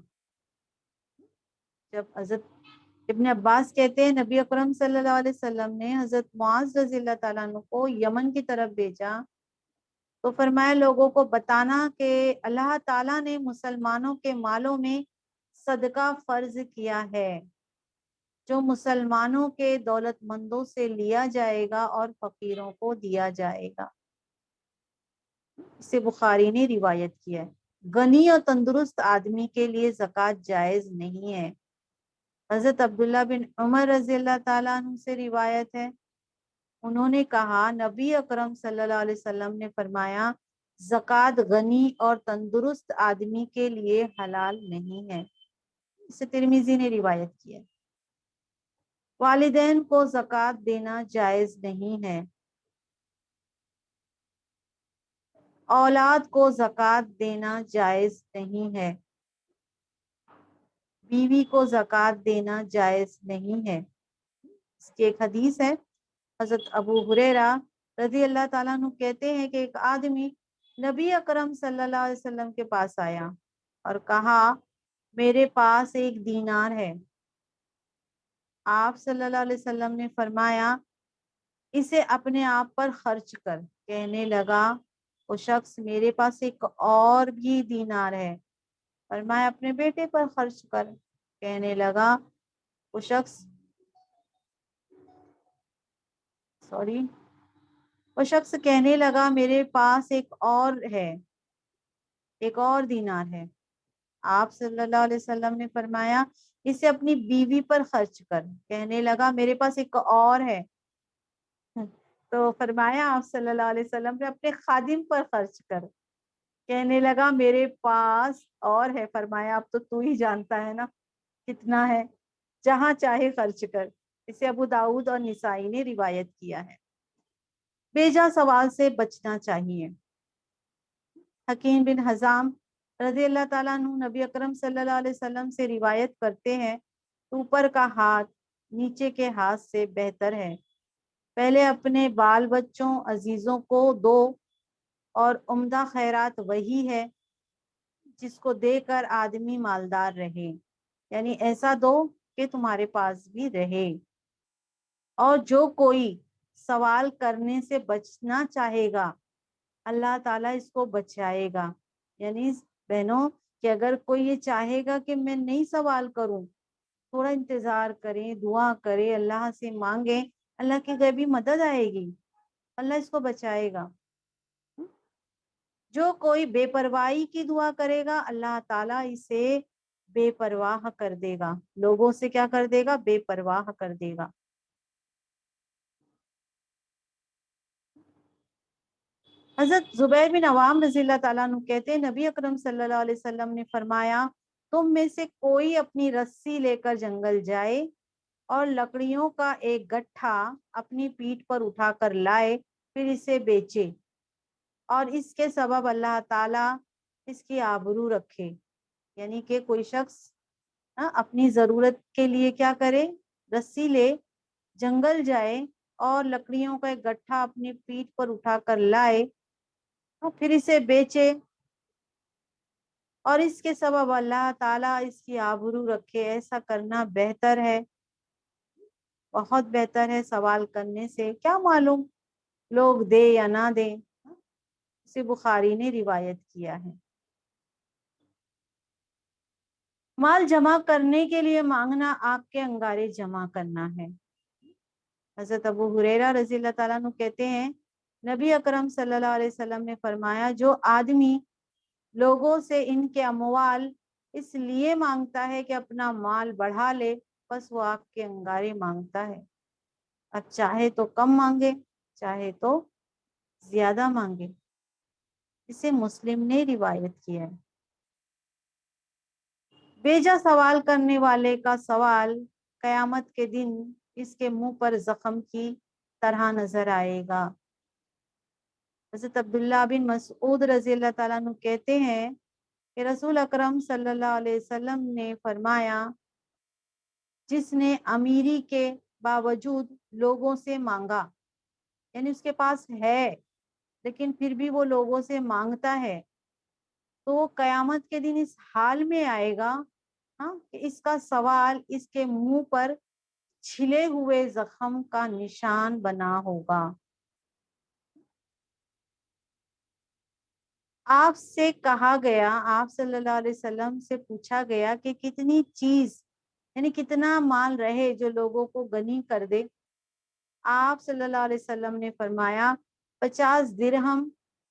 A: جب حضرت ابن عباس کہتے ہیں نبی اکرم صلی اللہ علیہ وسلم نے حضرت معاذ رضی اللہ تعالیٰ عنہ کو یمن کی طرف بھیجا تو فرمایا لوگوں کو بتانا کہ اللہ تعالیٰ نے مسلمانوں کے مالوں میں صدقہ فرض کیا ہے جو مسلمانوں کے دولت مندوں سے لیا جائے گا اور فقیروں کو دیا جائے گا. اسے بخاری نے روایت کیا ہے. غنی اور تندرست آدمی کے لیے زکوٰۃ جائز نہیں ہے. حضرت عبداللہ بن عمر رضی اللہ تعالیٰ عنہ سے روایت ہے انہوں نے کہا نبی اکرم صلی اللہ علیہ وسلم نے فرمایا زکوٰۃ غنی اور تندرست آدمی کے لیے حلال نہیں ہے. اسے ترمذی نے روایت کیا. والدین کو زکوٰۃ دینا جائز نہیں ہے. اولاد کو زکوٰۃ دینا جائز نہیں ہے. بیوی کو زکوٰۃ دینا جائز نہیں ہے. اس کی ایک حدیث ہے حضرت ابو ہریرہ رضی اللہ تعالیٰ عنہ کہتے ہیں کہ ایک آدمی نبی اکرم صلی اللہ علیہ وسلم کے پاس آیا اور کہا میرے پاس ایک دینار ہے. آپ صلی اللہ علیہ وسلم نے فرمایا اسے اپنے آپ پر خرچ کر. کہنے لگا وہ شخص میرے پاس ایک اور بھی دینار ہے. فرمایا اپنے بیٹے پر خرچ کر. کہنے لگا وہ شخص کہنے لگا میرے پاس ایک اور دینار ہے. آپ صلی اللہ علیہ وسلم نے فرمایا اسے اپنی بیوی پر خرچ کر. کہنے لگا میرے پاس ایک اور ہے. تو فرمایا آپ صلی اللہ علیہ وسلم نے اپنے خادم پر خرچ کر. کہنے لگا میرے پاس اور ہے. فرمایا اب تو ہی جانتا ہے نا کتنا ہے, جہاں چاہے خرچ کر. اسے ابو داؤد اور نسائی نے روایت کیا ہے. بیجا سوال سے بچنا چاہیے. حکیم بن حزام رضی اللہ تعالیٰ عنہ نبی اکرم صلی اللہ علیہ وسلم سے روایت کرتے ہیں اوپر کا ہاتھ نیچے کے ہاتھ سے بہتر ہے. پہلے اپنے بال بچوں عزیزوں کو دو اور عمدہ خیرات وہی ہے جس کو دے کر آدمی مالدار رہے, یعنی ایسا دو کہ تمہارے پاس بھی رہے. اور جو کوئی سوال کرنے سے بچنا چاہے گا اللہ تعالیٰ اس کو بچائے گا. یعنی بہنوں کہ اگر کوئی یہ چاہے گا کہ میں نہیں سوال کروں, تھوڑا انتظار کریں, دعا کریں, اللہ سے مانگیں, اللہ کی غیبی مدد آئے گی, اللہ اس کو بچائے گا. جو کوئی بے پرواہی کی دعا کرے گا اللہ تعالیٰ اسے بے پرواہ کر دے گا. لوگوں سے کیا کر دے گا؟ بے پرواہ کر دے گا. حضرت زبیر بن عوام رضی اللہ تعالیٰ عنہ کہتے ہیں نبی اکرم صلی اللہ علیہ وسلم نے فرمایا تم میں سے کوئی اپنی رسی لے کر جنگل جائے اور لکڑیوں کا ایک گٹھا اپنی پیٹھ پر اٹھا کر لائے, پھر اسے بیچے اور اس کے سبب اللہ تعالیٰ اس کی آبرو رکھے. یعنی کہ کوئی شخص اپنی ضرورت کے لیے کیا کرے, رسی لے, جنگل جائے اور لکڑیوں کا ایک گٹھا اپنی پیٹھ پر اٹھا کر لائے اور پھر اسے بیچے اور اس کے سبب اللہ تعالیٰ اس کی آبرو رکھے. ایسا کرنا بہتر ہے, بہت بہتر ہے سوال کرنے سے. کیا معلوم لوگ دے یا نہ دیں. اسے بخاری نے روایت کیا ہے. مال جمع کرنے کے لیے مانگنا آگ کے انگارے جمع کرنا ہے. حضرت ابو ہریرہ رضی اللہ تعالیٰ عنہ کہتے ہیں نبی اکرم صلی اللہ علیہ وسلم نے فرمایا جو آدمی لوگوں سے ان کے اموال اس لیے مانگتا ہے کہ اپنا مال بڑھا لے بس وہ آگ کے انگارے مانگتا ہے، اب چاہے تو کم مانگے چاہے تو زیادہ مانگے۔ اسے مسلم نے روایت کیا ہے۔ بیجا سوال کرنے والے کا سوال قیامت کے دن اس کے منہ پر زخم کی طرح نظر آئے گا۔ حضرت عبداللہ بن مسعود رضی اللہ تعالیٰ عنہ کہتے ہیں کہ رسول اکرم صلی اللہ علیہ وسلم نے فرمایا جس نے امیری کے باوجود لوگوں سے مانگا، یعنی اس کے پاس ہے لیکن پھر بھی وہ لوگوں سے مانگتا ہے، تو وہ قیامت کے دن اس حال میں آئے گا کہ اس کا سوال اس کے منہ پر چھلے ہوئے زخم کا نشان بنا ہوگا۔ آپ سے کہا گیا، آپ صلی اللہ علیہ وسلم سے پوچھا گیا کہ کتنی چیز یعنی کتنا مال رہے جو لوگوں کو غنی کر دے؟ آپ صلی اللہ علیہ وسلم نے فرمایا 50 درہم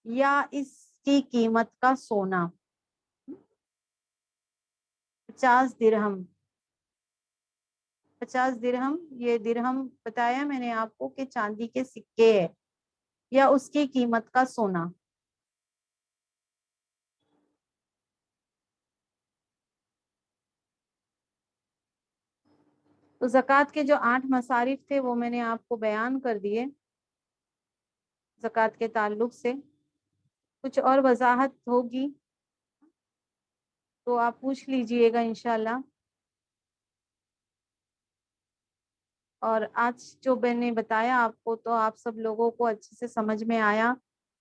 A: یا اس کی قیمت کا سونا۔ 50 درہم، 50 درہم، یہ درہم بتایا میں نے آپ کو کہ چاندی کے سکے ہے، یا اس کی قیمت کا سونا۔ تو زکوٰۃ کے جو 8 مصارف تھے وہ میں نے آپ کو بیان کر دیے۔ زکوٰۃ کے تعلق سے کچھ اور وضاحت ہوگی تو آپ پوچھ لیجئے گا انشاءاللہ۔ اور آج جو میں نے بتایا آپ کو تو آپ سب لوگوں کو اچھے سے سمجھ میں آیا،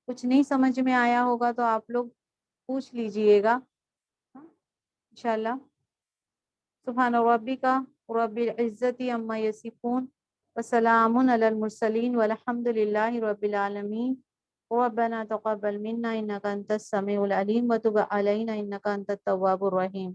A: کچھ نہیں سمجھ میں آیا ہوگا تو آپ لوگ پوچھ لیجئے گا انشاءاللہ۔ سبحان ربک رب العزت عما یصفون وسلام علی المرسلین والحمد للہ رب العالمین۔ ربنا تقبل منا انک انت السمیع العلیم وتب علینا انک انت التواب الرحیم۔